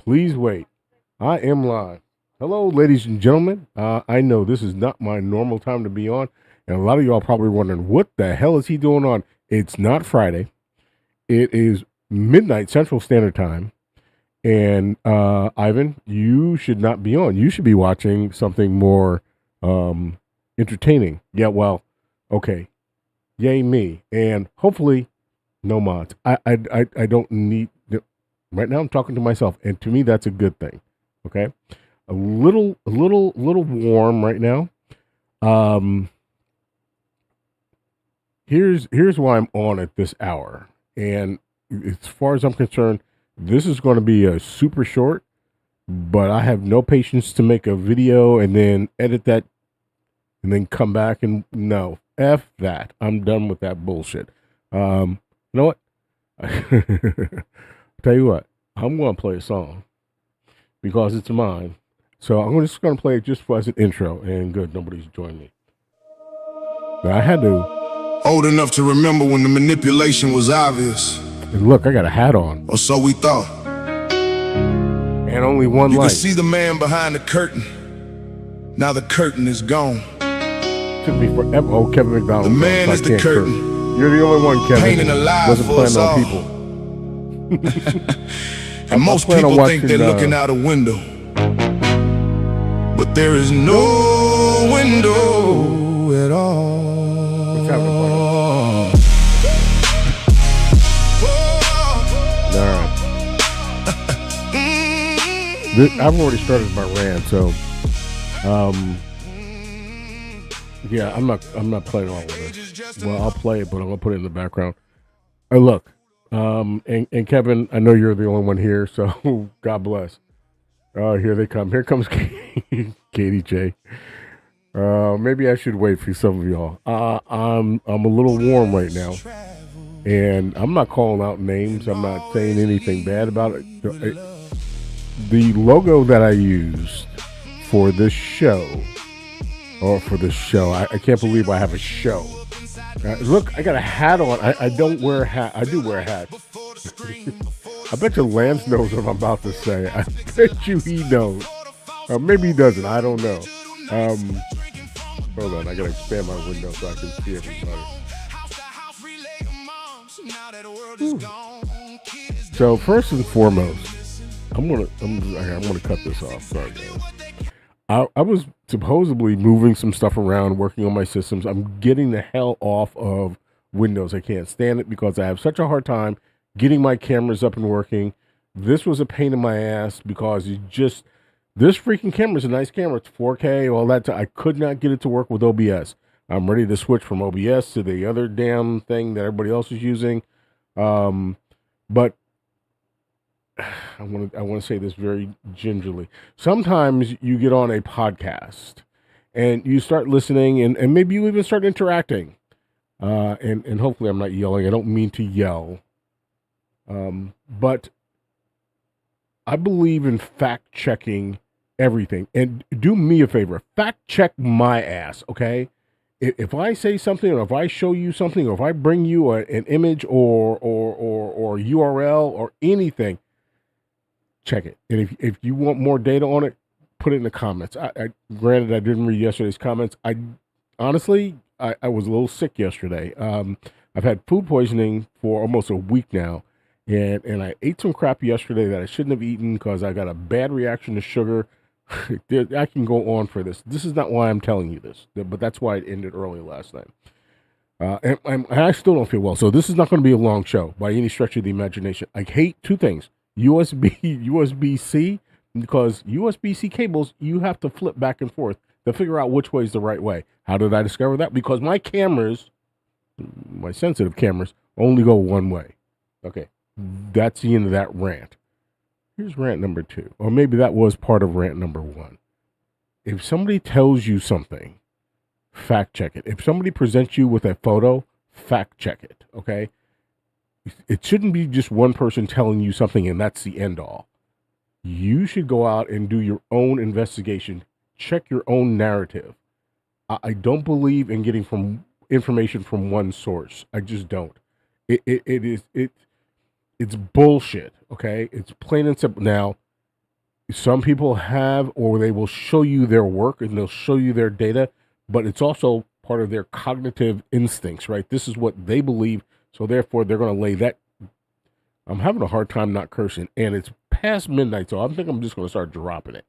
Please wait. I am live. Hello, ladies and gentlemen. I know this is not my normal time to be on, and a lot of y'all probably wondering what the hell is he doing on. It's not Friday. It is midnight Central Standard Time, and Ivan, you should not be on. You should be watching something more entertaining. Yeah, well, okay. Yay me, and hopefully no mods. I don't need. Right now, I'm talking to myself, and to me, that's a good thing. Okay, a little warm right now. Um, here's why I'm on at this hour, and as far as I'm concerned, this is going to be a super short. But I have no patience to make a video and then edit that and then come back and no, f that. I'm done with that bullshit. You know what? Tell you what, I'm going to play a song because it's mine. So I'm just going to play it just for as an intro. And good, nobody's joined me. Now, I had to. Old enough to remember when the manipulation was obvious. And look, I got a hat on. Or so we thought. And only one You light. could see the man behind the curtain. Now the curtain is gone. Took me forever. Oh, Kevin McDonald. The man is the curtain. You're the only one, Kevin. Painting a lie Wasn't for us planning all. on people. And most people think they're looking out a window. But there is no window at all. What's happening, buddy? All right. I've already started my rant, so yeah, I'm not playing all of this. Well, I'll play it, but I'm gonna put it in the background. Oh, look, and Kevin, I know you're the only one here, so God bless. Here they come. Here comes Katie J. Maybe I should wait for some of y'all. I'm a little warm right now, and I'm not calling out names. I'm not saying anything bad about it. The logo that I used for this show, I can't believe I have a show. Look, I got a hat on. I don't wear a hat. I do wear a hat. I bet you Lance knows what I'm about to say. I bet you he knows. Maybe he doesn't. I don't know. Hold on. I got to expand my window so I can see everybody. So first and foremost, I'm gonna cut this off. Sorry, guys. I was supposedly moving some stuff around, working on my systems. I'm getting the hell off of Windows. I can't stand it because I have such a hard time getting my cameras up and working. This was a pain in my ass because this freaking camera is a nice camera. It's 4K, all that. I could not get it to work with OBS. I'm ready to switch from OBS to the other damn thing that everybody else is using. But I want to say this very gingerly. Sometimes you get on a podcast and you start listening and maybe you even start interacting. And hopefully I'm not yelling. I don't mean to yell. But I believe in fact checking everything. And do me a favor. Fact check my ass, okay? If I say something, or if I show you something, or if I bring you an image or URL or anything, check it. And if you want more data on it, put it in the comments. Granted, I didn't read yesterday's comments. I honestly was a little sick yesterday. I've had food poisoning for almost a week now, and I ate some crap yesterday that I shouldn't have eaten because I got a bad reaction to sugar. I can go on for this. This is not why I'm telling you this, but that's why it ended early last night. And I still don't feel well, so this is not going to be a long show by any stretch of the imagination. I hate two things. USB-C, because USB-C cables, you have to flip back and forth to figure out which way is the right way. How did I discover that? Because my cameras, my sensitive cameras, only go one way. Okay, that's the end of that rant. Here's rant number 2, or maybe that was part of rant number 1. If somebody tells you something, fact check it. If somebody presents you with a photo, fact check it, okay? It shouldn't be just one person telling you something and that's the end all. You should go out and do your own investigation. Check your own narrative. I don't believe in getting information from one source. I just don't. It's bullshit, okay? It's plain and simple. Now, Some people have, or they will show you their work and they'll show you their data, but it's also part of their cognitive instincts, right? This is what they believe. So therefore, they're going to lay that. I'm having a hard time not cursing, and it's past midnight, so I think I'm just going to start dropping it.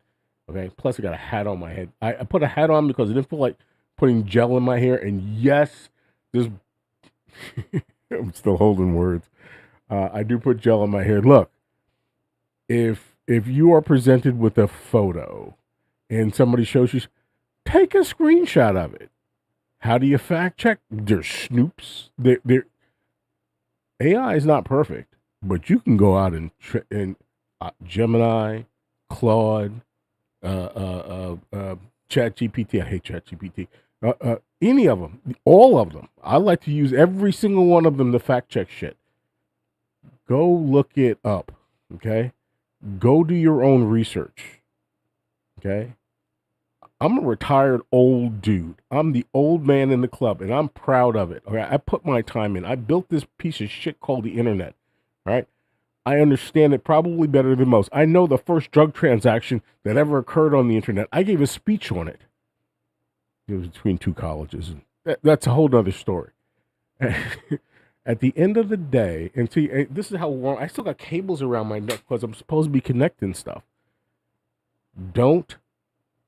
Okay. Plus, I got a hat on my head. I put a hat on because I didn't feel like putting gel in my hair. And yes, this I'm still holding words. I do put gel in my hair. Look, if you are presented with a photo and somebody shows you, take a screenshot of it. How do you fact check? There's snoops. AI is not perfect, but you can go out and Gemini, Claude, Chat GPT. I hate Chat GPT. Any of them, all of them. I like to use every single one of them to fact check shit. Go look it up. Okay. Go do your own research. Okay. I'm a retired old dude. I'm the old man in the club, and I'm proud of it. Okay. I put my time in. I built this piece of shit called the internet. All right. I understand it probably better than most. I know the first drug transaction that ever occurred on the internet. I gave a speech on it. It was between two colleges. And that's a whole other story. At the end of the day, and see, this is how long I still got cables around my neck because I'm supposed to be connecting stuff. Don't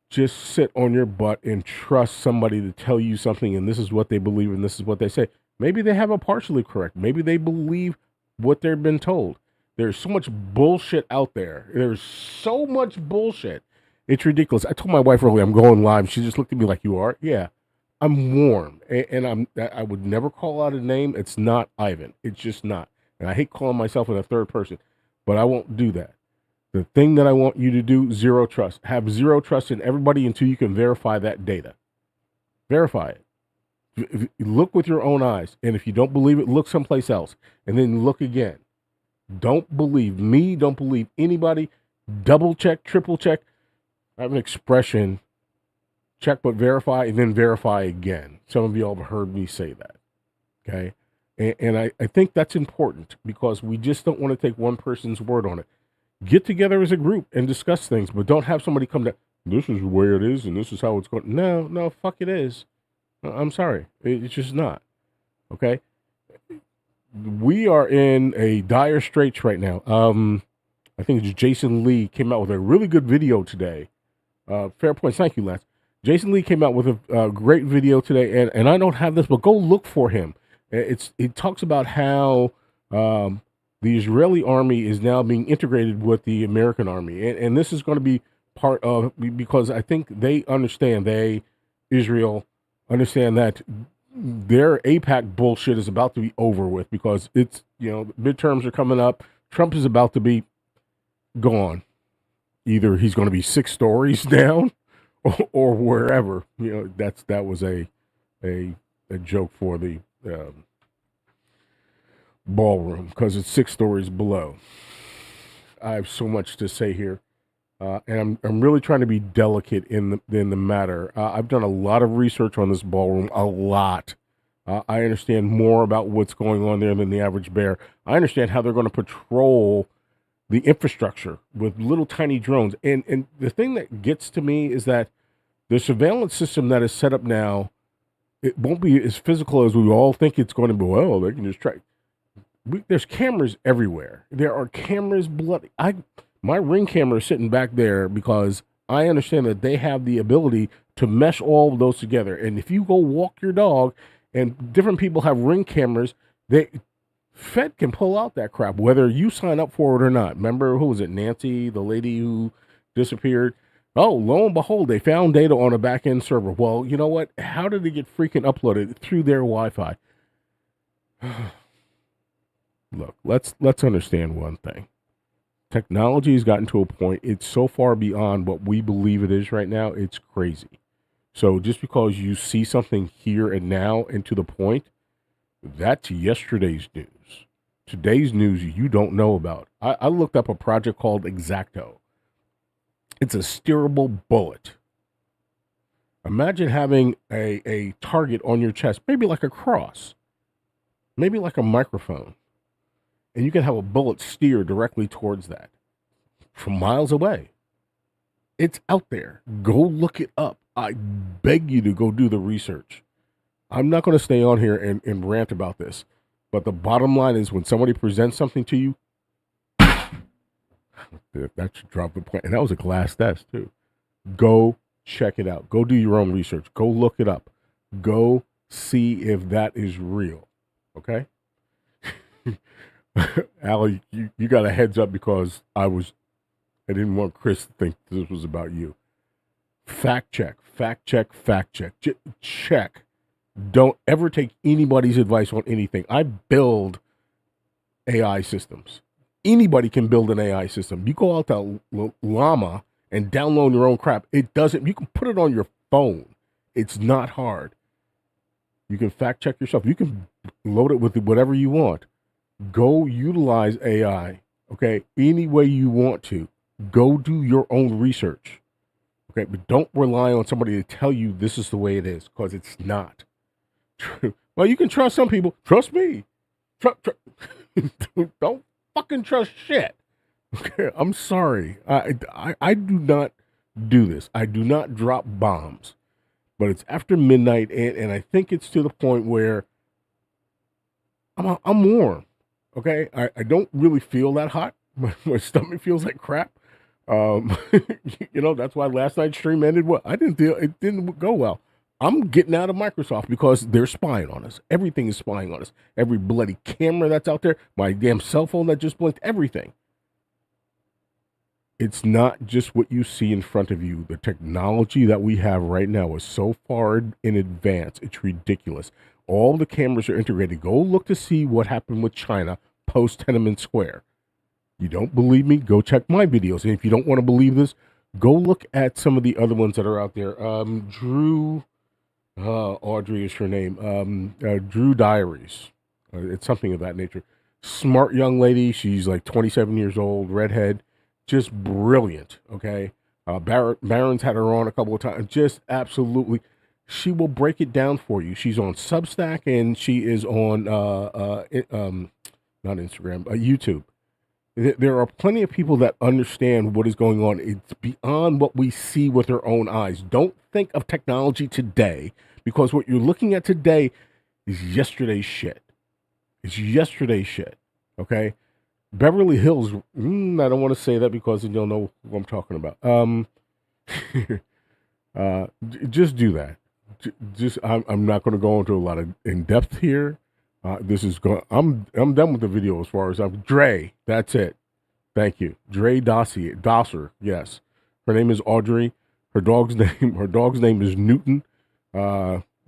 just sit on your butt and trust somebody to tell you something, and this is what they believe and this is what they say. Maybe they have a partially correct. Maybe they believe what they've been told. There's so much bullshit out there. There's so much bullshit. It's ridiculous. I told my wife earlier I'm going live. She just looked at me like, you are? Yeah. I'm warm, and I would never call out a name. It's not Ivan. It's just not. And I hate calling myself in a third person, but I won't do that. The thing that I want you to do, zero trust. Have zero trust in everybody until you can verify that data. Verify it. If you look with your own eyes, and if you don't believe it, look someplace else, and then look again. Don't believe me. Don't believe anybody. Double check, triple check. I have an expression. Check but verify, and then verify again. Some of you all have heard me say that. Okay. And I think that's important because we just don't want to take one person's word on it. Get together as a group and discuss things, but don't have somebody come to, this is where it is and this is how it's going. No, fuck it is. I'm sorry. It's just not. Okay. We are in a dire straits right now. I think it's Jason Lee came out with a really good video today. Fair points. Thank you, Lance. Jason Lee came out with a great video today, and I don't have this, but go look for him. It talks about how the Israeli army is now being integrated with the American army, and this is going to be part of, because I think they understand, Israel understand that their APAC bullshit is about to be over with because it's, midterms are coming up. Trump is about to be gone. Either he's going to be 6 stories down or wherever. That was a joke for the ballroom because it's 6 stories below. I have so much to say here, and I'm really trying to be delicate in the matter. I've done a lot of research on this ballroom, a lot. I understand more about what's going on there than the average bear. I understand how they're going to patrol the infrastructure with little tiny drones. And the thing that gets to me is that the surveillance system that is set up now, it won't be as physical as we all think it's going to be. Well, they can just track. There's cameras everywhere. There are cameras bloody. My Ring camera is sitting back there because I understand that they have the ability to mesh all of those together. And if you go walk your dog and different people have Ring cameras, Fed can pull out that crap, whether you sign up for it or not. Remember, who was it? Nancy, the lady who disappeared? Oh, lo and behold, they found data on a back-end server. Well, you know what? How did it get freaking uploaded? Through their Wi-Fi. Look, let's understand one thing. Technology has gotten to a point, it's so far beyond what we believe it is right now, it's crazy. So just because you see something here and now and to the point, that's yesterday's news. Today's news you don't know about. I looked up a project called Exacto. It's a steerable bullet. Imagine having a target on your chest, maybe like a cross, maybe like a microphone, and you can have a bullet steer directly towards that from miles away. It's out there. Go look it up. I beg you to go do the research. I'm not going to stay on here and rant about this. But the bottom line is when somebody presents something to you, that should drop the point. And that was a glass desk, too. Go check it out. Go do your own research. Go look it up. Go see if that is real. Okay? Allie, you got a heads up because I didn't want Chris to think this was about you. Fact check. Check. Don't ever take anybody's advice on anything. I build AI systems. Anybody can build an AI system. You go out to Llama and download your own crap. It doesn't, you can put it on your phone. It's not hard. You can fact check yourself. You can load it with whatever you want. Go utilize AI, okay, any way you want to. Go do your own research, okay? But don't rely on somebody to tell you this is the way it is, because it's not. Well, you can trust some people. Trust me. Don't fucking trust shit. Okay, I'm sorry. I do not do this. I do not drop bombs. But it's after midnight, and I think it's to the point where I'm warm. Okay, I don't really feel that hot. My stomach feels like crap. That's why last night's stream ended well. It didn't go well. I'm getting out of Microsoft because they're spying on us. Everything is spying on us. Every bloody camera that's out there, my damn cell phone that just blinked, everything. It's not just what you see in front of you. The technology that we have right now is so far in advance, it's ridiculous. All the cameras are integrated. Go look to see what happened with China post Tiananmen Square. You don't believe me? Go check my videos. And if you don't want to believe this, go look at some of the other ones that are out there. Audrey is her name. Drew Diaries. It's something of that nature. Smart young lady. She's like 27 years old, redhead. Just brilliant, okay? Barron's had her on a couple of times. Just absolutely. She will break it down for you. She's on Substack and she is on, not Instagram, YouTube. There are plenty of people that understand what is going on. It's beyond what we see with our own eyes. Don't think of technology today, because what you're looking at today is yesterday's shit. It's yesterday's shit, okay? Beverly Hills, I don't want to say that because then you'll know what I'm talking about. Just do that. I'm not going to go into a lot of in depth here. I'm done with the video as far as Dre. That's it. Thank you, Dre Dosser. Yes, her name is Audrey. Her dog's name is Newton.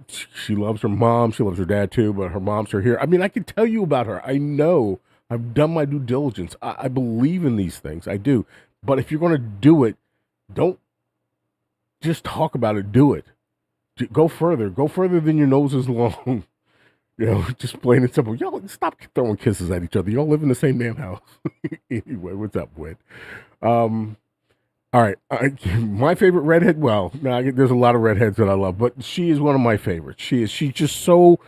She loves her mom. She loves her dad too, but her moms are here. I mean, I can tell you about her. I know. I've done my due diligence. I believe in these things. I do. But if you're going to do it, don't just talk about it. Do it. Go further. Go further than your nose is long. Just plain and simple. Y'all stop throwing kisses at each other. Y'all live in the same damn house. Anyway, what's up, Wed? All right. My favorite redhead. Well, there's a lot of redheads that I love, but she is one of my favorites. She's just so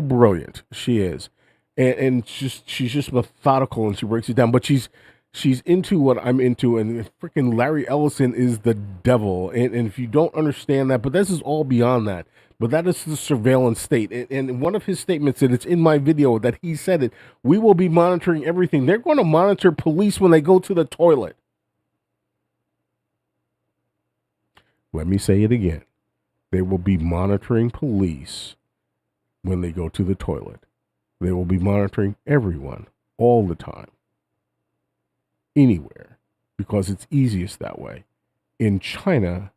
brilliant. She is. And she's just methodical, and she breaks it down. But she's into what I'm into, and freaking Larry Ellison is the devil. And if you don't understand that, but this is all beyond that. But that is the surveillance state. And one of his statements, and it's in my video that he said it, we will be monitoring everything. They're going to monitor police when they go to the toilet. Let me say it again. They will be monitoring police when they go to the toilet. They will be monitoring everyone all the time, anywhere, because it's easiest that way. In China,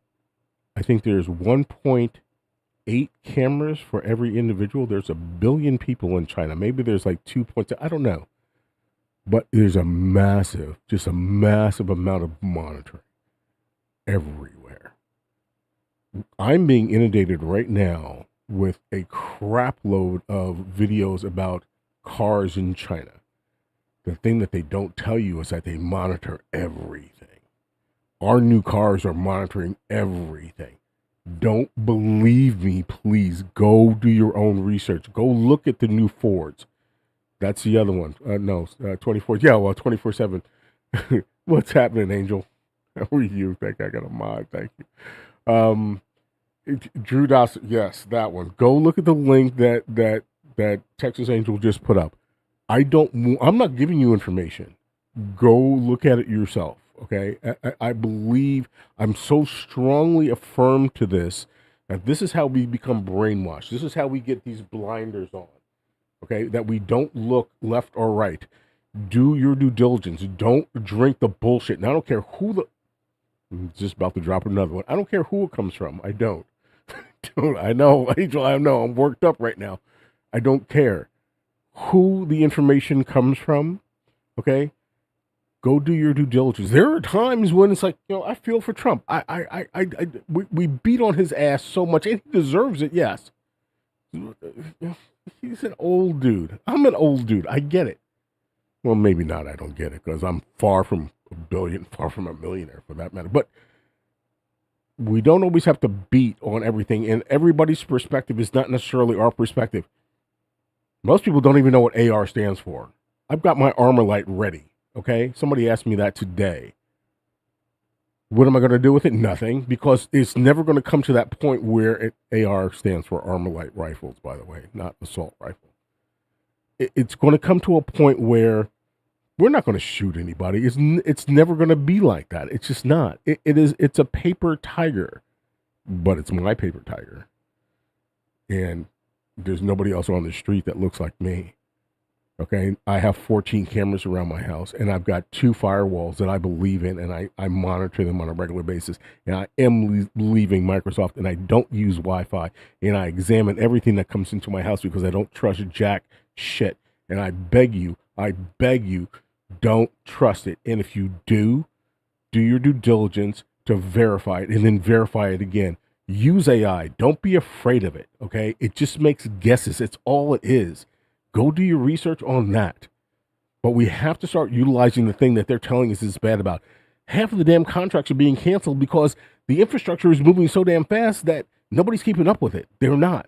I think there's 1.8 cameras for every individual. There's 1 billion people in China. Maybe there's like 2.2. I don't know. But there's a massive amount of monitoring everywhere. I'm being inundated right now with a crap load of videos about cars in China. The thing that they don't tell you is that they monitor everything. Our new cars are monitoring everything. Don't believe me, please. Go do your own research. Go look at the new Fords. That's the other one. 24. Yeah, well, 24/7. What's happening, Angel? How are you? Thank I got a mod. Thank you. Drew Dawson. Yes, that one. Go look at the link that Texas Angel just put up. I'm not giving you information. Go look at it yourself. Okay. I believe I'm so strongly affirmed to this that this is how we become brainwashed. This is how we get these blinders on. Okay. That we don't look left or right. Do your due diligence. Don't drink the bullshit. And I don't care who the. I'm just about to drop another one. I don't care who it comes from. I don't. I know, Angel. I know. I'm worked up right now. I don't care who the information comes from. Okay, go do your due diligence. There are times when it's like, I feel for Trump. We beat on his ass so much, and he deserves it. Yes, he's an old dude. I'm an old dude. I get it. Well, maybe not. I don't get it because I'm far from a billion, far from a millionaire for that matter. But we don't always have to beat on everything, and everybody's perspective is not necessarily our perspective. Most people don't even know what AR stands for. I've got my armor light ready, okay? Somebody asked me that today. What am I going to do with it? Nothing, because it's never going to come to that point where AR stands for armor light rifles, by the way, not assault rifle. It's going to come to a point where we're not going to shoot anybody. It's never going to be like that. It's just not. It's a paper tiger, but it's my paper tiger. And there's nobody else on the street that looks like me. Okay, I have 14 cameras around my house, and I've got 2 firewalls that I believe in, and I monitor them on a regular basis. And I am leaving Microsoft, and I don't use Wi-Fi, and I examine everything that comes into my house because I don't trust jack shit. And I beg you, don't trust it. And if you do your due diligence to verify it, and then verify it again. Use AI. Don't be afraid of it, okay? It just makes guesses. It's all it is. Go do your research on that. But we have to start utilizing the thing that they're telling us is bad about. Half of the damn contracts are being canceled because the infrastructure is moving so damn fast that nobody's keeping up with it. They're not.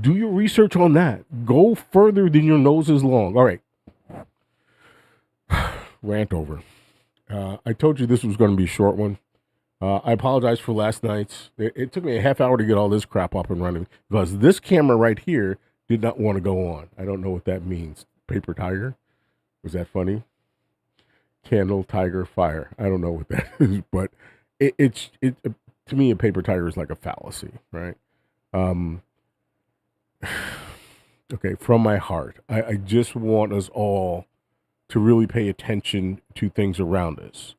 Do your research on that. Go further than your nose is long. All right. Rant over. I told you this was going to be a short one. I apologize for last night's. It took me a half hour to get all this crap up and running because this camera right here did not want to go on. I don't know what that means. Paper tiger? Was that funny? Candle, tiger, fire. I don't know what that is, but it to me, a paper tiger is like a fallacy, right? Okay, from my heart, I just want us all to really pay attention to things around us.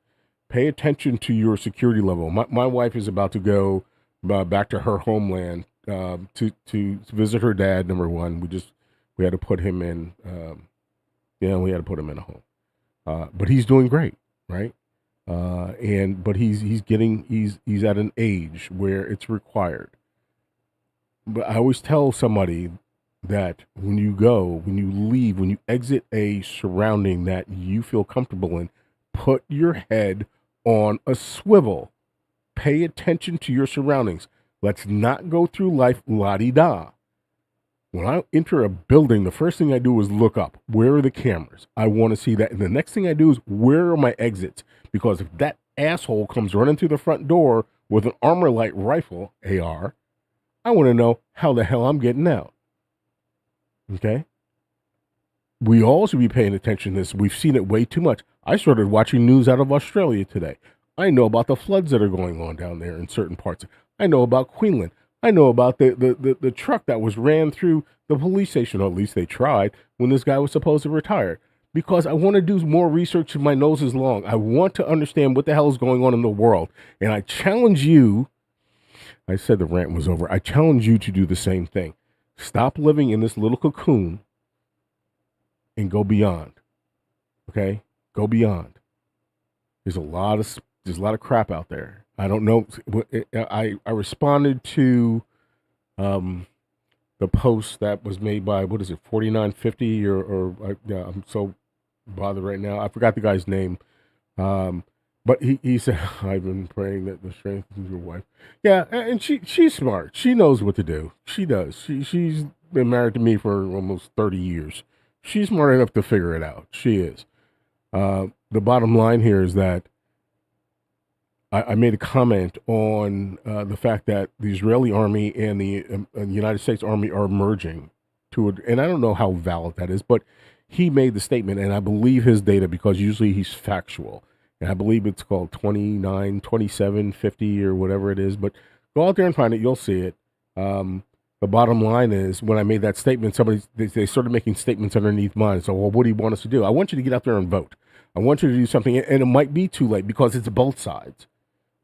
Pay attention to your security level. My wife is about to go back to her homeland to visit her dad. Number one, we had to put him in. We had to put him in a home. But he's doing great, right? But he's at an age where it's required. But I always tell somebody that when you leave, when you exit a surrounding that you feel comfortable in, put your head on a swivel. Pay attention to your surroundings. Let's not go through life la-di-da. When I enter a building, the first thing I do is look up. Where are the cameras? I want to see that. And the next thing I do is, where are my exits? Because if that asshole comes running through the front door with an armor light rifle, AR, I want to know how the hell I'm getting out. Okay? We all should be paying attention to this. We've seen it way too much. I started watching news out of Australia today. I know about the floods that are going on down there in certain parts. I know about Queensland. I know about the truck that was ran through the police station, or at least they tried, when this guy was supposed to retire. Because I want to do more research and my nose is long. I want to understand what the hell is going on in the world. And I challenge you, I said the rant was over. I challenge you to do the same thing. Stop living in this little cocoon and go beyond. Okay? Go beyond. There's a lot of crap out there. I don't know. I responded to the post that was made by, what is it, 4950 I'm so bothered right now. I forgot the guy's name. But he said, I've been praying that the strength of your wife. Yeah, and she's smart. She knows what to do. She does. She's been married to me for almost 30 years. She's smart enough to figure it out. She is. The bottom line here is that I made a comment on the fact that the Israeli army and the United States Army are merging to it, and I don't know how valid that is, but he made the statement, and I believe his data because usually he's factual, and I believe it's called 29, 27, 50, or whatever it is. But go out there and find it; you'll see it. The bottom line is, when I made that statement, they started making statements underneath mine. So, well, what do you want us to do? I want you to get out there and vote. I want you to do something, and it might be too late because it's both sides.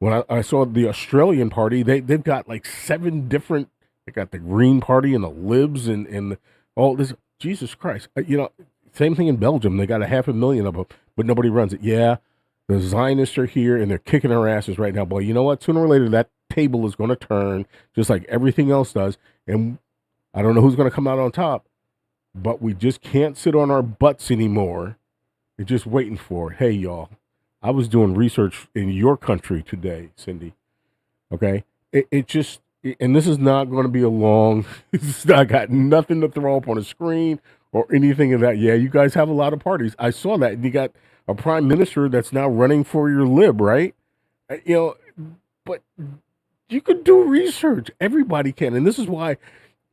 When I saw the Australian party, they've got like 7 different. They got the Green Party and the Libs and all this. Jesus Christ, same thing in Belgium. They got 500,000 of them, but nobody runs it. Yeah, the Zionists are here and they're kicking our asses right now. Boy, you know what? Sooner or later, that table is going to turn, just like everything else does. And I don't know who's going to come out on top, but we just can't sit on our butts anymore. We're just waiting for it. Hey, y'all. I was doing research in your country today, Cindy. Okay, and this is not going to be a long. I got nothing to throw up on a screen or anything of that. Yeah, you guys have a lot of parties. I saw that, and you got a prime minister that's now running for your lib, right? But you can do research. Everybody can, and this is why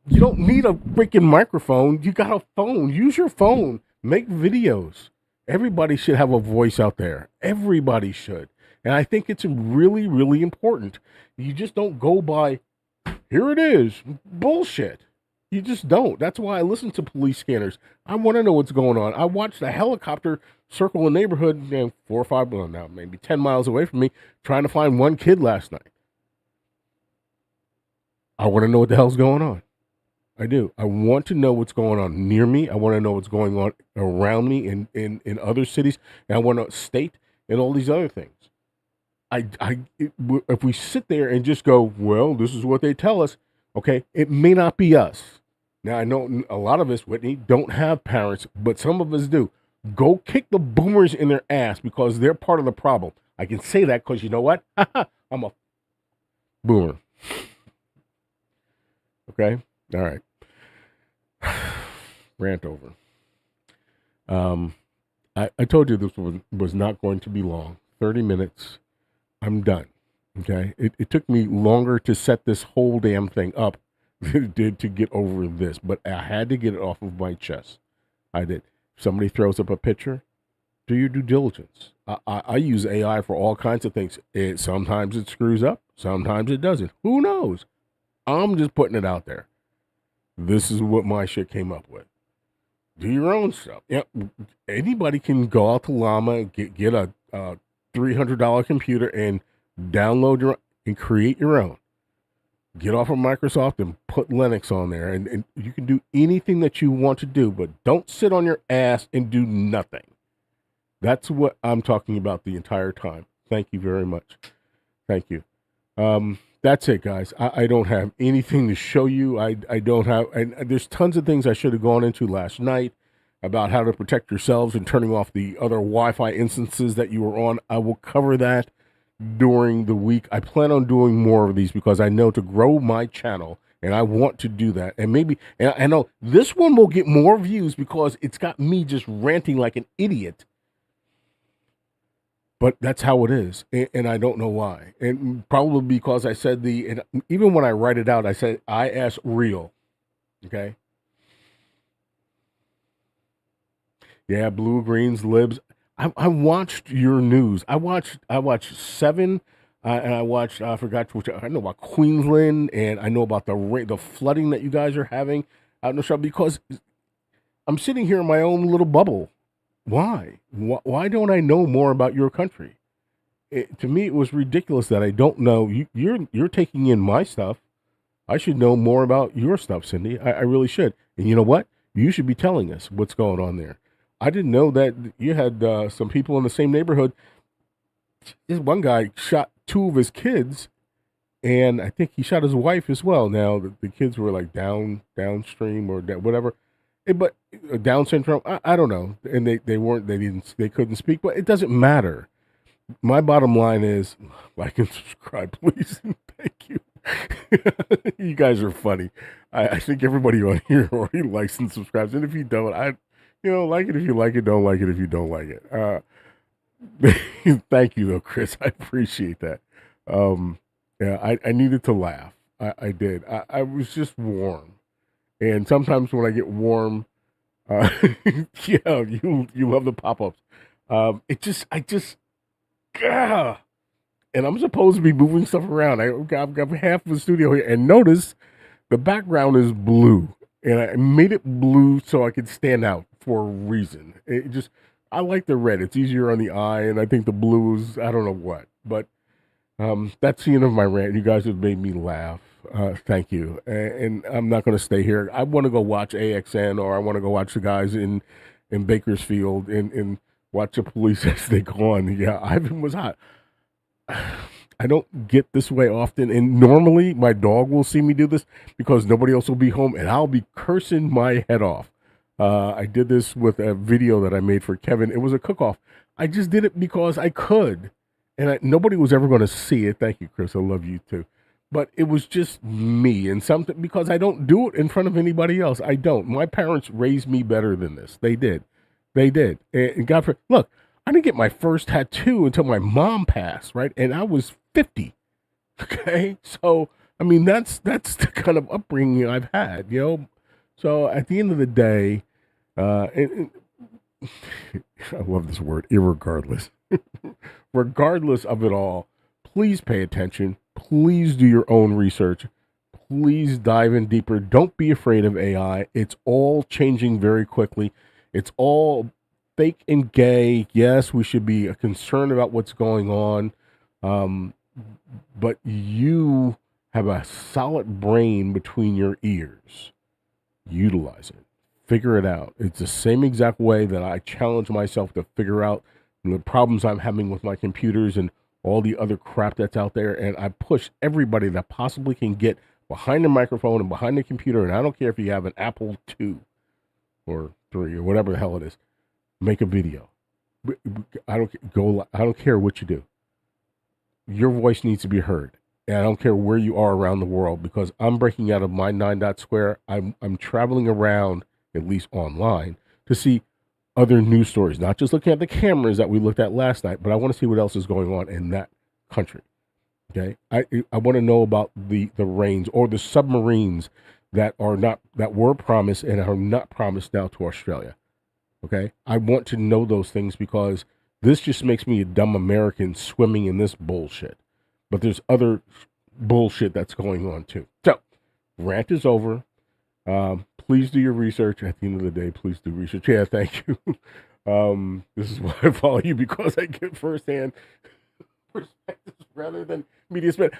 you don't need a freaking microphone. You got a phone. Use your phone. Make videos. Everybody should have a voice out there. Everybody should. And I think it's really, really important. You just don't go by, here it is, bullshit. You just don't. That's why I listen to police scanners. I want to know what's going on. I watched a helicopter circle a neighborhood 4 or 5, well, now maybe 10 miles away from me, trying to find one kid last night. I want to know what the hell's going on. I do. I want to know what's going on near me. I want to know what's going on around me in other cities. And I want to state and all these other things. If we sit there and just go, well, this is what they tell us, okay, it may not be us. Now, I know a lot of us, Whitney, don't have parents, but some of us do. Go kick the boomers in their ass because they're part of the problem. I can say that because you know what? I'm a boomer. Okay? All right. Rant over. I told you this was not going to be long. 30 minutes. I'm done. Okay. It took me longer to set this whole damn thing up than it did to get over this, but I had to get it off of my chest. I did. If somebody throws up a picture, do your due diligence. I use AI for all kinds of things. Sometimes it screws up. Sometimes it doesn't. Who knows? I'm just putting it out there. This is what my shit came up with. Do your own stuff. Yeah, anybody can go out to Llama, get a $300 computer and download and create your own. Get off of Microsoft and put Linux on there, and you can do anything that you want to do, but don't sit on your ass and do nothing. That's what I'm talking about the entire time. Thank you very much. Thank you. That's it, guys. I don't have anything to show you. I don't have, and there's tons of things I should have gone into last night about how to protect yourselves and turning off the other Wi-Fi instances that you were on. I will cover that during the week. I plan on doing more of these because I know to grow my channel, and I want to do that. And maybe, and I know this one will get more views because it's got me just ranting like an idiot. But that's how it is, and I don't know why. And probably because I said and even when I write it out, I said IS real. Okay. Yeah, blue, greens, libs. I watched your news. I watched 7, and I watched. I forgot which. I know about Queensland, and I know about the flooding that you guys are having out in the shop. Because I'm sitting here in my own little bubble. Why? Why don't I know more about your country? To me, it was ridiculous that I don't know. You're taking in my stuff. I should know more about your stuff, Cindy. I really should. And you know what? You should be telling us what's going on there. I didn't know that you had some people in the same neighborhood. This one guy shot 2 of his kids, and I think he shot his wife as well. Now the kids were like downstream or whatever. But Down syndrome, I don't know, and they couldn't speak, but it doesn't matter. My bottom line is like and subscribe, please. Thank you. You guys are funny. I think everybody on here already likes and subscribes, and if you don't, like it if you like it, don't like it if you don't like it. Thank you though, Chris. I appreciate that. Um, yeah, I needed to laugh. I did. I was just warm, and sometimes when I get warm, uh, yeah, you love the pop ups. I just, ah, and I'm supposed to be moving stuff around. I've got half of the studio here, and notice the background is blue, and I made it blue so I could stand out for a reason. It just, I like the red. It's easier on the eye, and I think the blue is, I don't know what, but that's the end of my rant. You guys have made me laugh. Thank you. And I'm not going to stay here. I want to go watch AXN, or I want to go watch the guys in Bakersfield and watch the police as they go on. Yeah, Ivan was hot. I don't get this way often, and normally my dog will see me do this because nobody else will be home, and I'll be cursing my head off. I did this with a video that I made for Kevin. It was a cook-off. I just did it because I could, and nobody was ever going to see it. Thank you, Chris. I love you too. But it was just me, and something because I don't do it in front of anybody else. I don't. My parents raised me better than this. They did. They did. And God for look, I didn't get my first tattoo until my mom passed, right? And I was 50. Okay, so I mean that's the kind of upbringing I've had, you know. So at the end of the day, I love this word, irregardless. Regardless of it all, please pay attention. Please do your own research. Please dive in deeper. Don't be afraid of AI. It's all changing very quickly. It's all fake and gay. Yes, we should be concerned about what's going on. Um, but you have a solid brain between your ears. Utilize it. Figure it out. It's the same exact way that I challenge myself to figure out the problems I'm having with my computers and all the other crap that's out there. And I push everybody that possibly can get behind the microphone and behind the computer. And I don't care if you have an Apple II or 3 or whatever the hell it is. Make a video. I don't care what you do. Your voice needs to be heard. And I don't care where you are around the world because I'm breaking out of my 9 dot square. I'm traveling around, at least online, to see other news stories, not just looking at the cameras that we looked at last night, but I want to see what else is going on in that country. Okay. I want to know about the rains or the submarines that were promised and are not promised now to Australia. Okay. I want to know those things because this just makes me a dumb American swimming in this bullshit. But there's other bullshit that's going on too. So, rant is over. Please do your research. At the end of the day, please do research. Yeah, thank you. This is why I follow you because I get firsthand perspectives rather than media spin.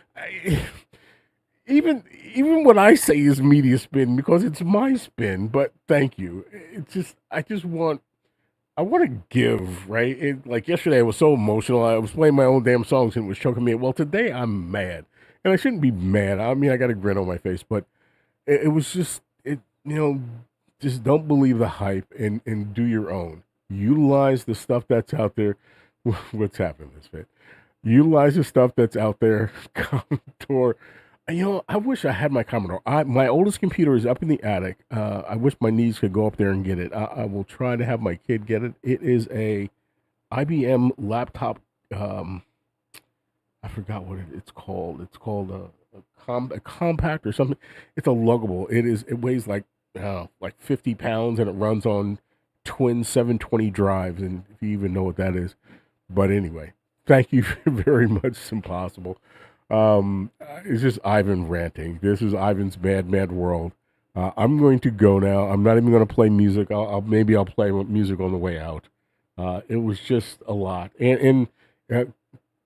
Even what I say is media spin because it's my spin. But thank you. I want to give, right? Like yesterday, I was so emotional. I was playing my own damn songs and it was choking me. Well, today I'm mad, and I shouldn't be mad. I mean, I got a grin on my face, but it was just just don't believe the hype and do your own. Utilize the stuff that's out there. What's happening, this fit? Utilize the stuff that's out there. Commodore. I wish I had my Commodore. My oldest computer is up in the attic. I wish my niece could go up there and get it. I will try to have my kid get it. It is a IBM laptop. I forgot what it's called. It's called a compact or something. It's a luggable. It weighs like 50 pounds and it runs on twin 720 drives. And if you even know what that is, but anyway, thank you very much. It's impossible. It's just Ivan ranting. This is Ivan's Mad World. I'm going to go now. I'm not even going to play music. Maybe I'll play music on the way out. It was just a lot, and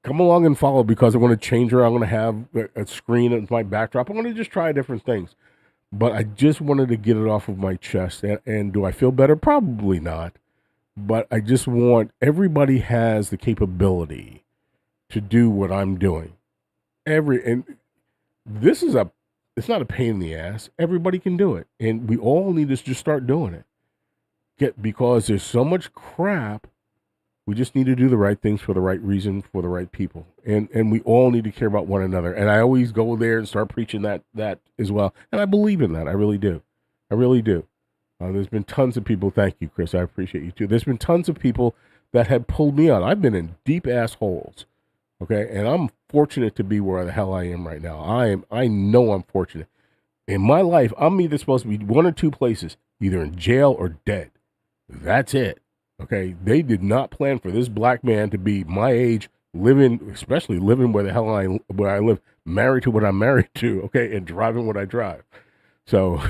come along and follow because I want to change her. I'm going to have a screen as my backdrop. I'm going to just try different things, but I just wanted to get it off of my chest. And do I feel better? Probably not. But I just want everybody has the capability to do what I'm doing. And this is it's not a pain in the ass. Everybody can do it, and we all need to just start doing it. Because there's so much crap. We just need to do the right things for the right reason for the right people, and we all need to care about one another. And I always go there and start preaching that as well, and I believe in that. I really do. I really do. There's been tons of people. Thank you, Chris. I appreciate you too. There's been tons of people that had pulled me out. I've been in deep ass holes. Okay, and I'm fortunate to be where the hell I am right now. I know I'm fortunate. In my life, I'm either supposed to be one or two places, either in jail or dead. That's it. Okay, they did not plan for this black man to be my age, living, especially living where I live, married to what I'm married to. Okay, and driving what I drive. So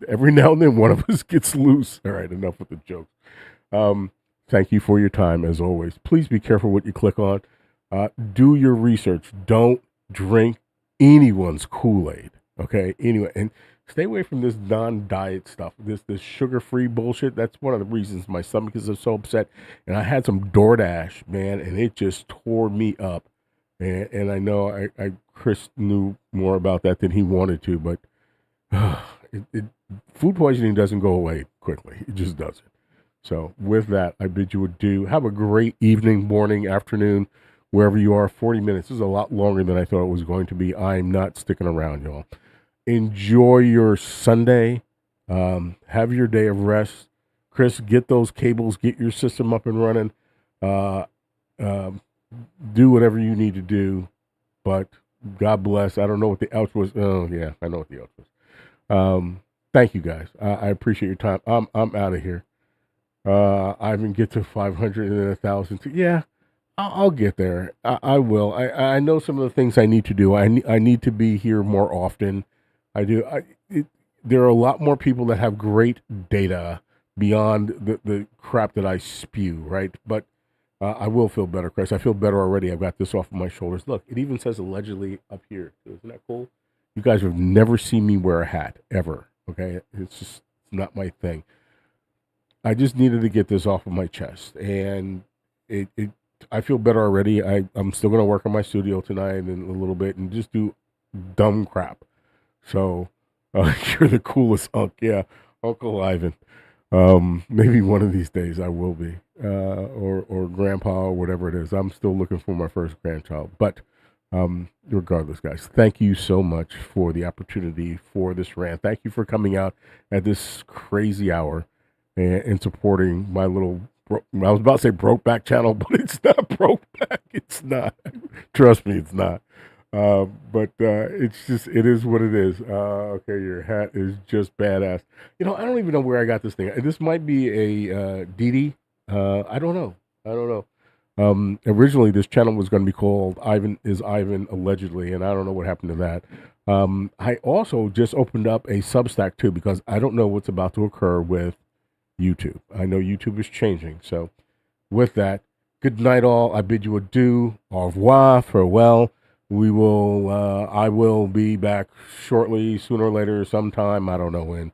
every now and then, one of us gets loose. All right, enough with the jokes. Um, Thank you for your time, as always. Please be careful what you click on. Do your research. Don't drink anyone's Kool-Aid. Okay. Anyway, and stay away from this non-diet stuff. This sugar-free bullshit. That's one of the reasons my stomach is so upset. And I had some DoorDash, man, and it just tore me up. And I know Chris knew more about that than he wanted to, but food poisoning doesn't go away quickly. It just doesn't. So with that, I bid you adieu. Have a great evening, morning, afternoon, wherever you are. 40 minutes. This is a lot longer than I thought it was going to be. I'm not sticking around, y'all. Enjoy your Sunday. Have your day of rest. Chris, get those cables. Get your system up and running. Uh, do whatever you need to do. But God bless. I don't know what the outro was. Oh, yeah, I know what the outro was. Thank you, guys. I appreciate your time. I'm out of here. I even get to 500 and then 1,000. Yeah, I'll get there. I will. I know some of the things I need to do. I need to be here more often. I do. There are a lot more people that have great data beyond the crap that I spew, right? But I will feel better, Chris. I feel better already. I've got this off of my shoulders. Look, it even says allegedly up here. Isn't that cool? You guys have never seen me wear a hat, ever. Okay? It's just not my thing. I just needed to get this off of my chest, and it I feel better already. I'm still gonna work on my studio tonight and a little bit, and just do dumb crap. So you're the coolest Unc, yeah, Uncle Ivan. Maybe one of these days I will be, or Grandpa or whatever it is. I'm still looking for my first grandchild, but regardless, guys, thank you so much for the opportunity for this rant. Thank you for coming out at this crazy hour and supporting my little. I was about to say broke back channel, but it's not broke back. It's not. Trust me, it's not. But it's just, it is what it is. Okay, your hat is just badass. You know, I don't even know where I got this thing. This might be a Didi. I don't know. I don't know. Originally, this channel was going to be called Ivan is Ivan allegedly, and I don't know what happened to that. I also just opened up a Substack too because I don't know what's about to occur with YouTube. I know YouTube is changing. So, with that, good night, all. I bid you adieu, au revoir, farewell. We will. I will be back shortly, sooner or later, sometime. I don't know when.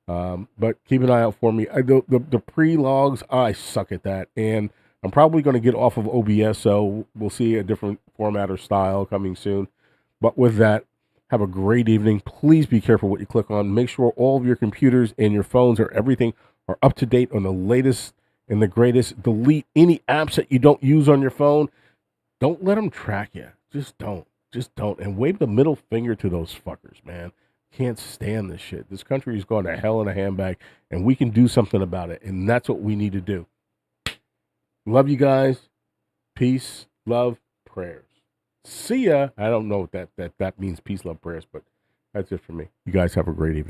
But keep an eye out for me. The pre-logs, I suck at that, and I'm probably going to get off of OBS. So we'll see a different format or style coming soon. But with that, have a great evening. Please be careful what you click on. Make sure all of your computers and your phones or everything are up to date on the latest and the greatest. Delete any apps that you don't use on your phone. Don't let them track you. Just don't. Just don't. And wave the middle finger to those fuckers, man. Can't stand this shit. This country is going to hell in a handbag, and we can do something about it. And that's what we need to do. Love you guys. Peace, love, prayers. See ya. I don't know what that means, peace, love, prayers, but that's it for me. You guys have a great evening.